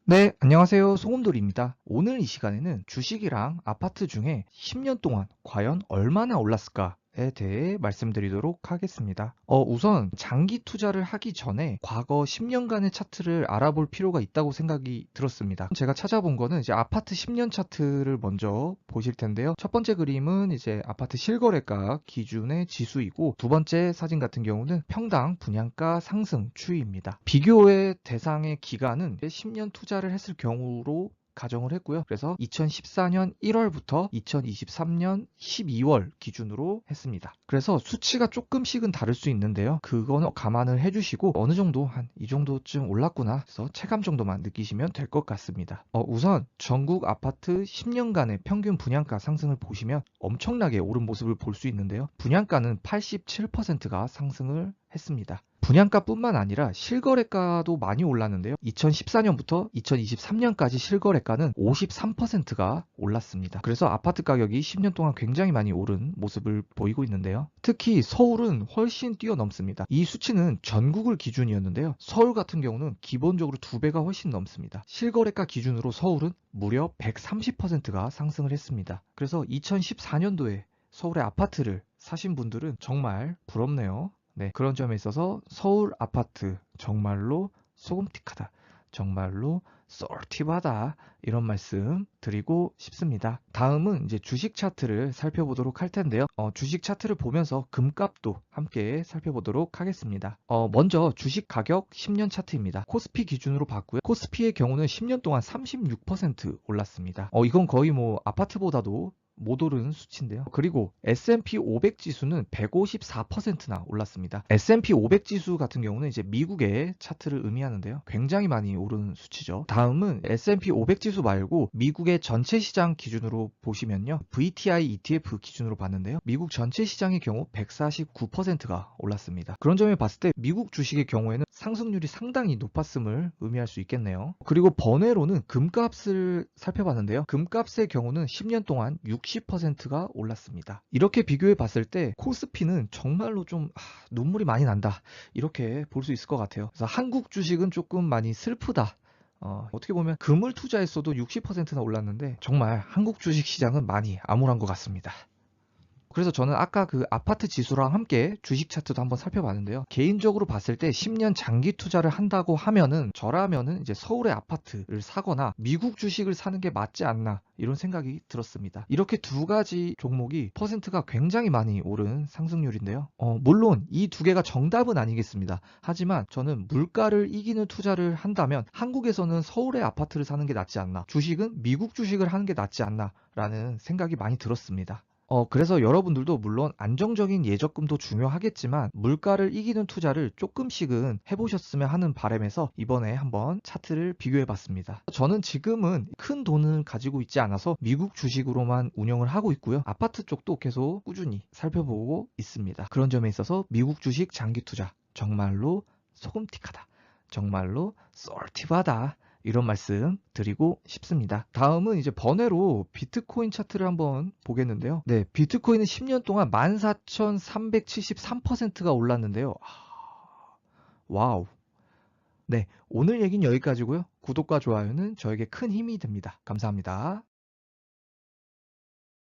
네, 안녕하세요. 소금돌이입니다. 오늘 이 시간에는 주식이랑 아파트 중에 10년 동안 과연 얼마나 올랐을까에 대해 말씀드리도록 하겠습니다. 우선 장기 투자를 하기 전에 과거 10년간의 차트를 알아볼 필요가 있다고 생각이 들었습니다. 제가 찾아본 거는 이제 아파트 10년 차트를 먼저 보실 텐데요. 첫 번째 그림은 이제 아파트 실거래가 기준의 지수이고, 두 번째 사진 같은 경우는 평당 분양가 상승 추이입니다. 비교의 대상의 기간은 10년 투자를 했을 경우로 가정을 했고요. 그래서 2014년 1월부터 2023년 12월 기준으로 했습니다. 그래서 수치가 조금씩은 다를 수 있는데요. 그거는 감안을 해주시고 어느 정도 한 이 정도쯤 올랐구나 해서 체감 정도만 느끼시면 될 것 같습니다. 우선 전국 아파트 10년간의 평균 분양가 상승을 보시면 엄청나게 오른 모습을 볼 수 있는데요. 분양가는 87%가 상승을 했습니다. 분양가뿐만 아니라 실거래가도 많이 올랐는데요. 2014년부터 2023년까지 실거래가는 53%가 올랐습니다. 그래서 아파트 가격이 10년 동안 굉장히 많이 오른 모습을 보이고 있는데요. 특히 서울은 훨씬 뛰어넘습니다. 이 수치는 전국을 기준이었는데요. 서울 같은 경우는 기본적으로 2배가 훨씬 넘습니다. 실거래가 기준으로 서울은 무려 130%가 상승을 했습니다. 그래서 2014년도에 서울의 아파트를 사신 분들은 정말 부럽네요. 네, 그런 점에 있어서 서울 아파트 정말로 소금틱하다, 정말로 쏠팁하다, 이런 말씀 드리고 싶습니다. 다음은 이제 주식 차트를 살펴보도록 할 텐데요. 주식 차트를 보면서 금값도 함께 살펴보도록 하겠습니다. 먼저 주식 가격 10년 차트입니다. 코스피 기준으로 봤고요. 코스피의 경우는 10년 동안 36% 올랐습니다. 이건 거의 뭐 아파트보다도 못 오른 수치인데요. 그리고 S&P 500 지수는 154%나 올랐습니다. S&P 500 지수 같은 경우는 이제 미국의 차트를 의미하는데요. 굉장히 많이 오른 수치죠. 다음은 S&P 500 지수 말고 미국의 전체 시장 기준으로 보시면요. VTI ETF 기준으로 봤는데요. 미국 전체 시장의 경우 149%가 올랐습니다. 그런 점에 봤을 때 미국 주식의 경우에는 상승률이 상당히 높았음을 의미할 수 있겠네요. 그리고 번외로는 금값을 살펴봤는데요. 금값의 경우는 10년 동안 60%가 올랐습니다. 이렇게 비교해 봤을 때 코스피는 정말로 좀 눈물이 많이 난다, 이렇게 볼 수 있을 것 같아요. 그래서 한국 주식은 조금 많이 슬프다. 어떻게 보면 금을 투자했어도 60%나 올랐는데 정말 한국 주식 시장은 많이 암울한 것 같습니다. 그래서 저는 아까 그 아파트 지수랑 함께 주식 차트도 한번 살펴봤는데요. 개인적으로 봤을 때 10년 장기 투자를 한다고 하면은 저라면은 이제 서울의 아파트를 사거나 미국 주식을 사는 게 맞지 않나, 이런 생각이 들었습니다. 이렇게 두 가지 종목이 퍼센트가 굉장히 많이 오른 상승률인데요. 물론 이 두 개가 정답은 아니겠습니다. 하지만 저는 물가를 이기는 투자를 한다면 한국에서는 서울의 아파트를 사는 게 낫지 않나, 주식은 미국 주식을 하는 게 낫지 않나 라는 생각이 많이 들었습니다. 그래서 여러분들도 물론 안정적인 예적금도 중요하겠지만 물가를 이기는 투자를 조금씩은 해보셨으면 하는 바람에서 이번에 한번 차트를 비교해 봤습니다. 저는 지금은 큰 돈을 가지고 있지 않아서 미국 주식으로만 운영을 하고 있고요. 아파트 쪽도 계속 꾸준히 살펴보고 있습니다. 그런 점에 있어서 미국 주식 장기 투자 정말로 소금틱하다, 정말로 쏠팁하다, 이런 말씀 드리고 싶습니다. 다음은 이제 번외로 비트코인 차트를 한번 보겠는데요. 네, 비트코인은 10년 동안 14,373%가 올랐는데요. 와우. 네, 오늘 얘기는 여기까지고요. 구독과 좋아요는 저에게 큰 힘이 됩니다. 감사합니다.